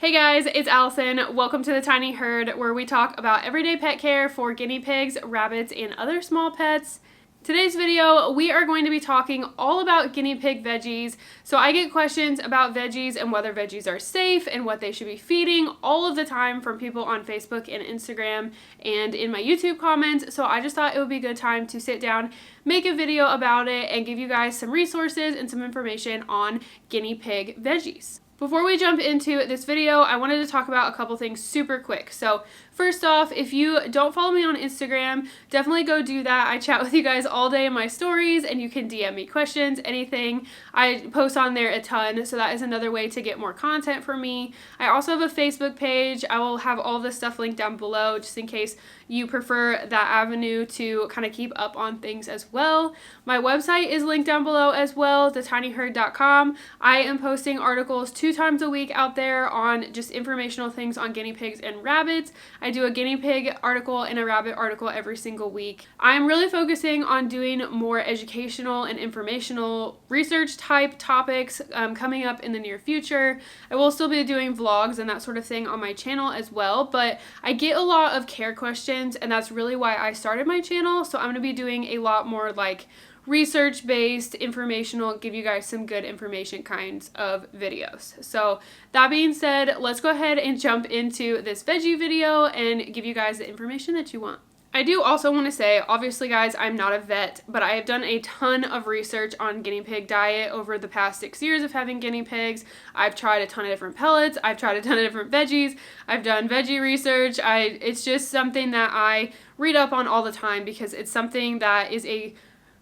Hey guys, it's Allison. Welcome to the Tiny Herd, where we talk about everyday pet care for guinea pigs, rabbits, and other small pets. Today's video, we are going to be talking all about guinea pig veggies. So I get questions about veggies and whether veggies are safe and what they should be feeding all of the time from people on Facebook and Instagram and in my YouTube comments. So I just thought it would be a good time to sit down, make a video about it, and give you guys some resources and some information on guinea pig veggies. Before we jump into this video, I wanted to talk about a couple things super quick. So first off, if you don't follow me on Instagram, definitely go do that. I chat with you guys all day in my stories, and you can DM me questions, anything. I post on there a ton, so that is another way to get more content from me. I also have a Facebook page. I will have all this stuff linked down below just in case you prefer that avenue to kind of keep up on things as well. My website is linked down below as well, thetinyherd.com. I am posting articles 2 times a week out there on just informational things on guinea pigs and rabbits. I do a guinea pig article and a rabbit article every single week. I'm really focusing on doing more educational and informational research type topics coming up in the near future. I will still be doing vlogs and that sort of thing on my channel as well, but I get a lot of care questions, and that's really why I started my channel. So I'm going to be doing a lot more like research-based, informational, give you guys some good information kinds of videos. So that being said, let's go ahead and jump into this veggie video and give you guys the information that you want. I do also want to say, obviously guys, I'm not a vet, but I have done a ton of research on guinea pig diet over the past 6 years of having guinea pigs. I've tried a ton of different pellets. I've tried a ton of different veggies. I've done veggie research. It's just something that I read up on all the time because it's something that is a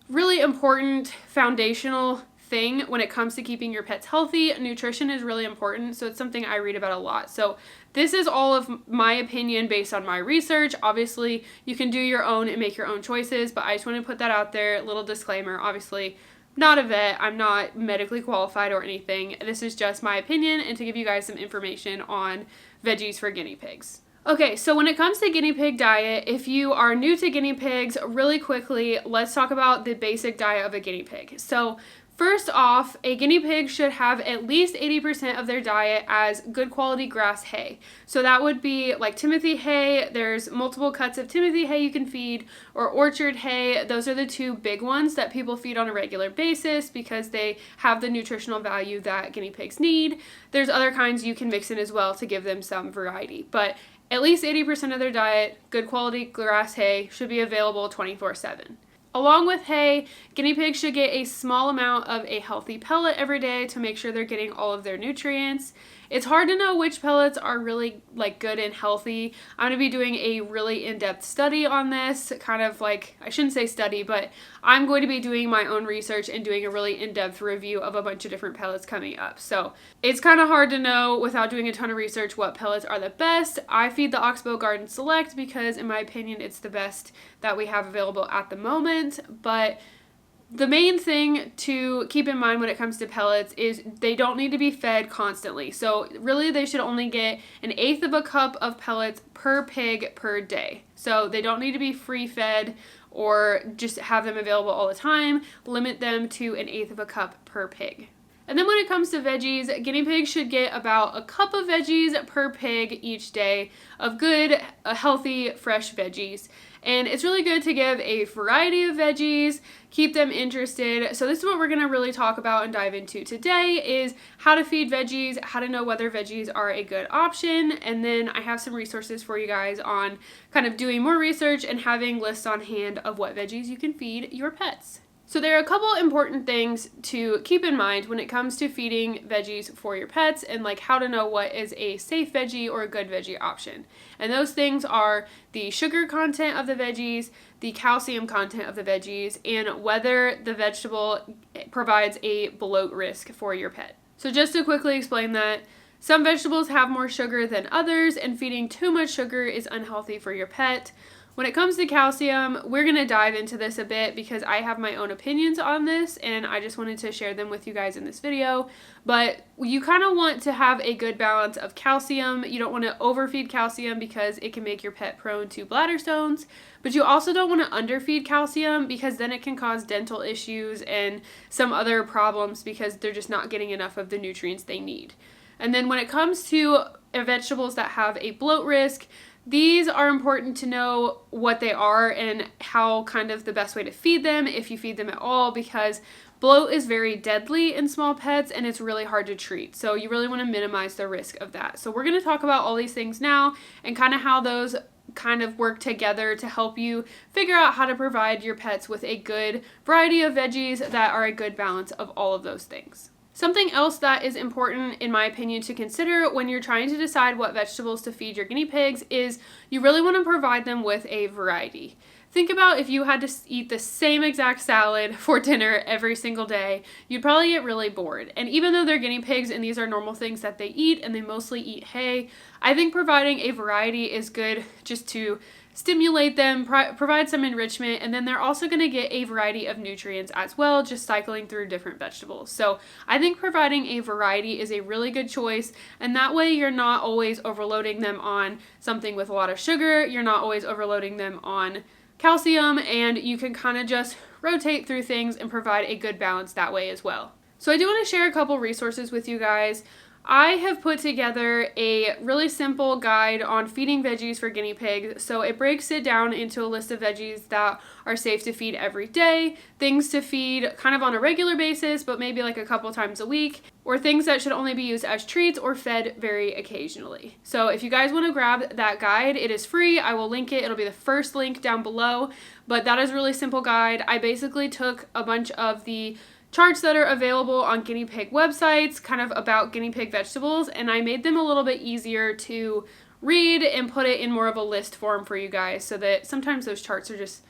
really important foundational thing when it comes to keeping your pets healthy. Nutrition is really important, so it's something I read about a lot. So this is all of my opinion based on my research. Obviously, you can do your own and make your own choices, but I just want to put that out there. Little disclaimer, obviously, not a vet. I'm not medically qualified or anything. This is just my opinion and to give you guys some information on veggies for guinea pigs. Okay, so when it comes to guinea pig diet, if you are new to guinea pigs, really quickly, let's talk about the basic diet of a guinea pig. So first off, a guinea pig should have at least 80% of their diet as good quality grass hay. So that would be like Timothy hay. There's multiple cuts of Timothy hay you can feed, or orchard hay. Those are the two big ones that people feed on a regular basis because they have the nutritional value that guinea pigs need. There's other kinds you can mix in as well to give them some variety, but at least 80% of their diet, good quality grass hay, should be available 24/7. Along with hay, guinea pigs should get a small amount of a healthy pellet every day to make sure they're getting all of their nutrients. It's hard to know which pellets are really good and healthy. I'm going to be doing a really in-depth study on this, kind of like, I shouldn't say study, but I'm going to be doing my own research and doing a really in-depth review of a bunch of different pellets coming up. So it's kind of hard to know without doing a ton of research what pellets are the best. I feed the Oxbow Garden Select because in my opinion it's the best that we have available at the moment, but the main thing to keep in mind when it comes to pellets is they don't need to be fed constantly. So really they should only get 1/8 of a cup of pellets per pig per day. So they don't need to be free fed or just have them available all the time. Limit them to 1/8 of a cup per pig. And then when it comes to veggies, guinea pigs should get about a cup of veggies per pig each day of good, healthy, fresh veggies. And it's really good to give a variety of veggies, keep them interested. So this is what we're going to really talk about and dive into today is how to feed veggies, how to know whether veggies are a good option, and then I have some resources for you guys on kind of doing more research and having lists on hand of what veggies you can feed your pets. So there are a couple important things to keep in mind when it comes to feeding veggies for your pets and like how to know what is a safe veggie or a good veggie option. And those things are the sugar content of the veggies, the calcium content of the veggies, and whether the vegetable provides a bloat risk for your pet. So just to quickly explain that, some vegetables have more sugar than others, and feeding too much sugar is unhealthy for your pet. When it comes to calcium, we're going to dive into this a bit because I have my own opinions on this and I just wanted to share them with you guys in this video. But you kind of want to have a good balance of calcium. You don't want to overfeed calcium because it can make your pet prone to bladder stones. But you also don't want to underfeed calcium because then it can cause dental issues and some other problems because they're just not getting enough of the nutrients they need. And then when it comes to vegetables that have a bloat risk. These are important to know what they are and how kind of the best way to feed them, if you feed them at all, because bloat is very deadly in small pets and it's really hard to treat. So you really want to minimize the risk of that. So we're going to talk about all these things now and kind of how those kind of work together to help you figure out how to provide your pets with a good variety of veggies that are a good balance of all of those things. Something else that is important, in my opinion, to consider when you're trying to decide what vegetables to feed your guinea pigs is you really want to provide them with a variety. Think about if you had to eat the same exact salad for dinner every single day, you'd probably get really bored. And even though they're guinea pigs and these are normal things that they eat and they mostly eat hay, I think providing a variety is good just to stimulate them, provide some enrichment, and then they're also going to get a variety of nutrients as well, just cycling through different vegetables. So I think providing a variety is a really good choice, and that way you're not always overloading them on something with a lot of sugar, you're not always overloading them on calcium, and you can kind of just rotate through things and provide a good balance that way as well. So I do want to share a couple resources with you guys. I have put together a really simple guide on feeding veggies for guinea pigs. So it breaks it down into a list of veggies that are safe to feed every day, things to feed kind of on a regular basis, but maybe like a couple times a week, or things that should only be used as treats or fed very occasionally. So if you guys want to grab that guide, it is free. I will link it. It'll be the first link down below, but that is a really simple guide. I basically took a bunch of the charts that are available on guinea pig websites, kind of about guinea pig vegetables, and I made them a little bit easier to read and put it in more of a list form for you guys, so that sometimes those charts are just,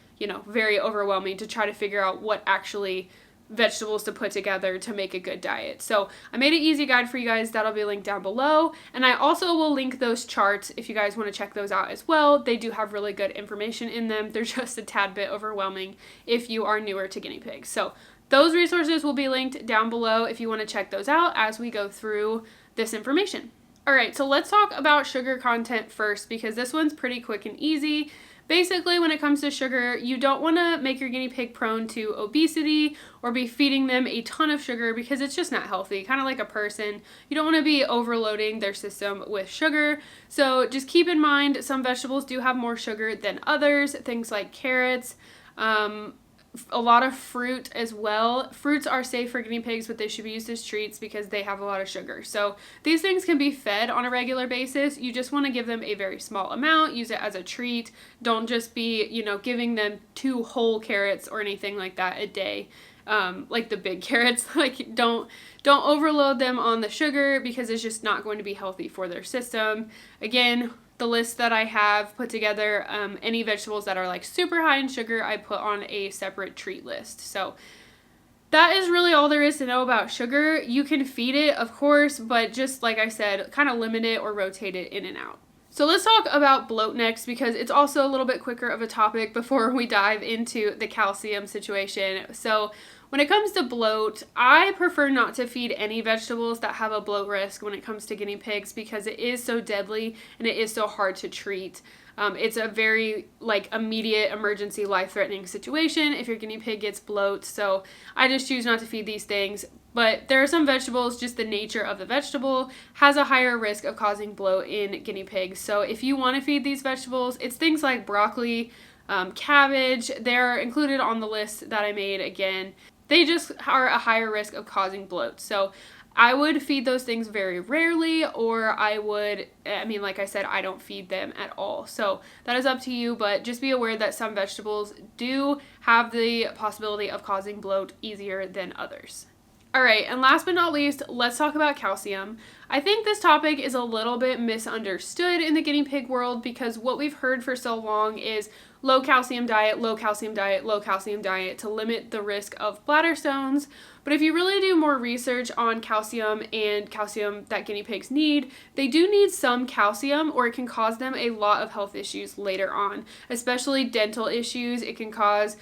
very overwhelming to try to figure out what actually vegetables to put together to make a good diet. So I made an easy guide for you guys that'll be linked down below, and I also will link those charts if you guys want to check those out as well. They do have really good information in them. They're just a tad bit overwhelming if you are newer to guinea pigs. So those resources will be linked down below if you want to check those out as we go through this information. All right, so let's talk about sugar content first, because this one's pretty quick and easy. Basically, when it comes to sugar, you don't want to make your guinea pig prone to obesity or be feeding them a ton of sugar, because it's just not healthy. Kind of like a person, you don't want to be overloading their system with sugar. So just keep in mind, some vegetables do have more sugar than others, things like carrots, a lot of fruit as well. Fruits are safe for guinea pigs, but they should be used as treats because they have a lot of sugar. So these things can be fed on a regular basis. You just want to give them a very small amount, use it as a treat. Don't just be, giving them 2 whole carrots or anything like that a day. Like the big carrots, don't overload them on the sugar, because it's just not going to be healthy for their system. Again, the list that I have put together, any vegetables that are like super high in sugar, I put on a separate treat list. So that is really all there is to know about sugar. You can feed it, of course, but just like I said, kind of limit it or rotate it in and out. So let's talk about bloat next, because it's also a little bit quicker of a topic before we dive into the calcium situation. So when it comes to bloat, I prefer not to feed any vegetables that have a bloat risk when it comes to guinea pigs, because it is so deadly and it is so hard to treat. It's a very immediate emergency life-threatening situation if your guinea pig gets bloat. So I just choose not to feed these things. But there are some vegetables, just the nature of the vegetable has a higher risk of causing bloat in guinea pigs. So if you want to feed these vegetables, it's things like broccoli, cabbage. They're included on the list that I made. Again, they just are a higher risk of causing bloat. So I would feed those things very rarely, or like I said, I don't feed them at all. So that is up to you, but just be aware that some vegetables do have the possibility of causing bloat easier than others. All right, and last but not least, let's talk about calcium. I think this topic is a little bit misunderstood in the guinea pig world, because what we've heard for so long is low calcium diet, low calcium diet, low calcium diet to limit the risk of bladder stones. But if you really do more research on calcium and calcium that guinea pigs need, they do need some calcium, or it can cause them a lot of health issues later on, especially dental issues. It can cause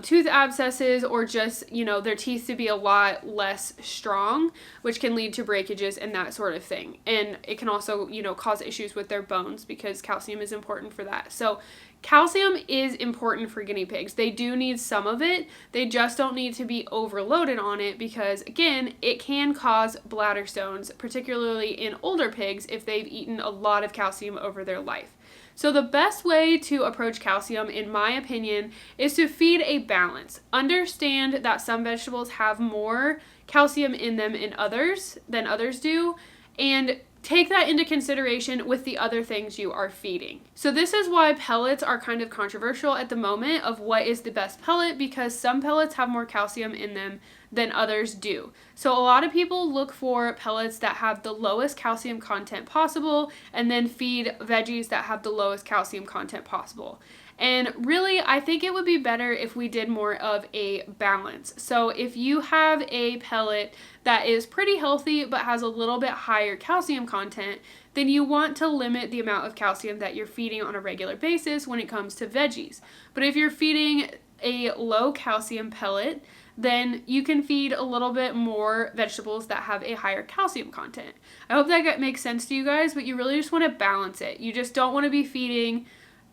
tooth abscesses, or just, their teeth to be a lot less strong, which can lead to breakages and that sort of thing. And it can also, cause issues with their bones, because calcium is important for that. So calcium is important for guinea pigs. They do need some of it. They just don't need to be overloaded on it because, again, it can cause bladder stones, particularly in older pigs if they've eaten a lot of calcium over their life. So the best way to approach calcium, in my opinion, is to feed a balance. Understand that some vegetables have more calcium in them than others do, and take that into consideration with the other things you are feeding. So this is why pellets are kind of controversial at the moment of what is the best pellet, because some pellets have more calcium in them than others do. So a lot of people look for pellets that have the lowest calcium content possible and then feed veggies that have the lowest calcium content possible. And really, I think it would be better if we did more of a balance. So if you have a pellet that is pretty healthy but has a little bit higher calcium content, then you want to limit the amount of calcium that you're feeding on a regular basis when it comes to veggies. But if you're feeding a low calcium pellet, then you can feed a little bit more vegetables that have a higher calcium content. I hope that makes sense to you guys, but you really just want to balance it. You just don't want to be feeding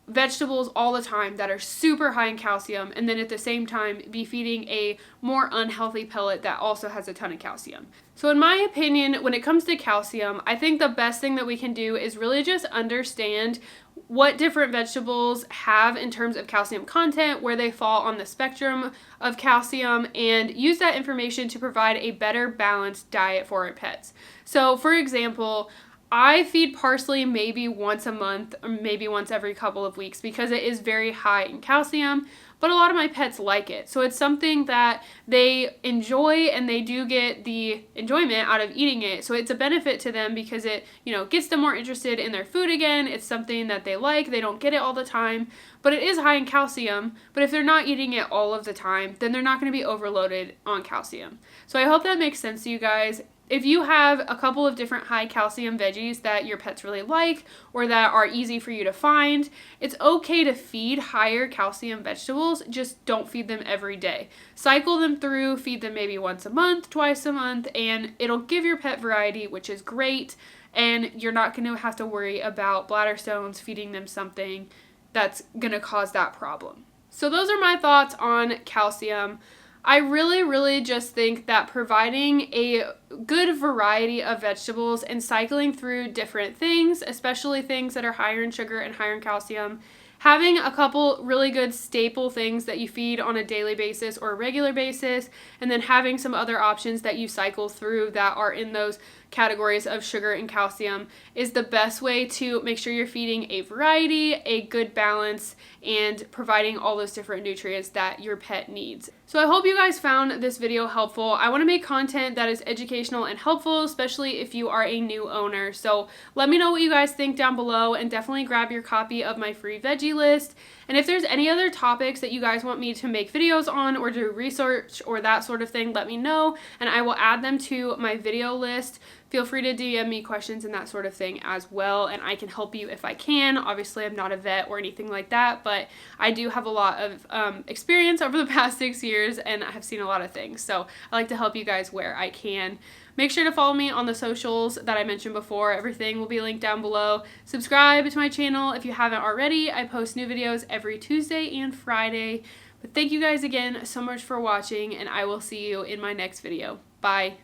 vegetables all the time that are super high in calcium and then at the same time be feeding a more unhealthy pellet that also has a ton of calcium. So in my opinion, when it comes to calcium, I think the best thing that we can do is really just understand what different vegetables have in terms of calcium content, where they fall on the spectrum of calcium, and use that information to provide a better balanced diet for our pets. So for example, I feed parsley maybe once a month or maybe once every couple of weeks because it is very high in calcium, but a lot of my pets like it. So it's something that they enjoy and they do get the enjoyment out of eating it. So it's a benefit to them because it, gets them more interested in their food again. It's something that they like. They don't get it all the time, but it is high in calcium. But if they're not eating it all of the time, then they're not going to be overloaded on calcium. So I hope that makes sense to you guys. If you have a couple of different high calcium veggies that your pets really like or that are easy for you to find, it's okay to feed higher calcium vegetables, just don't feed them every day. Cycle them through, feed them maybe once a month, twice a month, and it'll give your pet variety, which is great, and you're not going to have to worry about bladder stones feeding them something that's going to cause that problem. So those are my thoughts on calcium. I really just think that providing a good variety of vegetables and cycling through different things, especially things that are higher in sugar and higher in calcium, having a couple really good staple things that you feed on a daily basis or a regular basis, and then having some other options that you cycle through that are in those categories of sugar and calcium is the best way to make sure you're feeding a variety, a good balance, and providing all those different nutrients that your pet needs. So I hope you guys found this video helpful. I want to make content that is educational and helpful, especially if you are a new owner. So let me know what you guys think down below, and definitely grab your copy of my free veggie list. And if there's any other topics that you guys want me to make videos on or do research or that sort of thing, let me know and I will add them to my video list. Feel free to DM me questions and that sort of thing as well, and I can help you if I can. Obviously, I'm not a vet or anything like that, but I do have a lot of experience over the past 6 years, and I have seen a lot of things. So I like to help you guys where I can. Make sure to follow me on the socials that I mentioned before. Everything will be linked down below. Subscribe to my channel if you haven't already. I post new videos every Tuesday and Friday. But thank you guys again so much for watching, and I will see you in my next video. Bye.